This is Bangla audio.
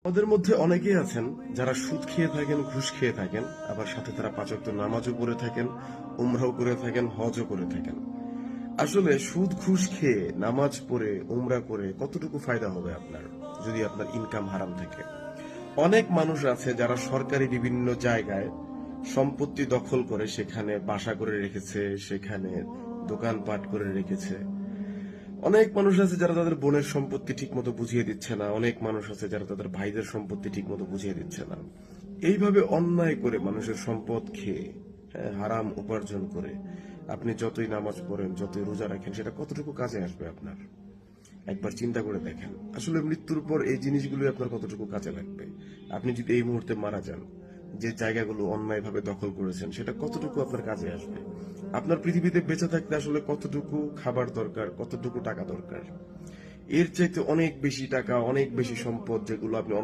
ওদের মধ্যে অনেকেই আছেন যারা সুদ খেয়ে থাকেন, ঘুষ খেয়ে থাকেন, আবার সাথে তারা ৫ ওয়াক্ত নামাজও পড়ে থাকেন, উমরাও করে থাকেন, হজও করে থাকেন। আসলে সুদ ঘুষ খেয়ে নামাজ পড়ে উমরা করে কতটুকু ফায়দা হবে আপনার, যদি আপনার ইনকাম হারাম থাকে? অনেক মানুষ আছে যারা সরকারি বিভিন্ন জায়গায় সম্পত্তি দখল করে সেখানে বাসা করে রেখেছে, সেখানে দোকানপাট করে রেখেছে। অনেক মানুষ আছে যারা তাদের বোনের সম্পত্তি ঠিক মতো বুঝিয়ে দিচ্ছে না, অনেক মানুষ আছে যারা তাদের ভাইদের সম্পত্তি ঠিক মতো বুঝিয়ে দিচ্ছে না। এইভাবে অন্যায় করে মানুষের সম্পদ খেয়ে, হারাম উপার্জন করে আপনি যতই নামাজ পড়েন, যতই রোজা রাখেন, সেটা কতটুকু কাজে আসবে আপনার? একবার চিন্তা করে দেখেন। আসলে মৃত্যুর পর এই জিনিসগুলো আপনার কতটুকু কাজে লাগবে? আপনি যদি এই মুহূর্তে মারা যান, যে জায়গাগুলো অন্যায়ভাবে দখল করেছেন সেটা কতটুকু আপনার কাজে আসবে? আপনার পৃথিবীতে বেঁচে থাকতে আসলে কতটুকু খাবার দরকার, কতটুকু টাকা দরকার? এর চাইতে অনেক বেশি টাকা, অনেক বেশি সম্পদ যেগুলো আপনি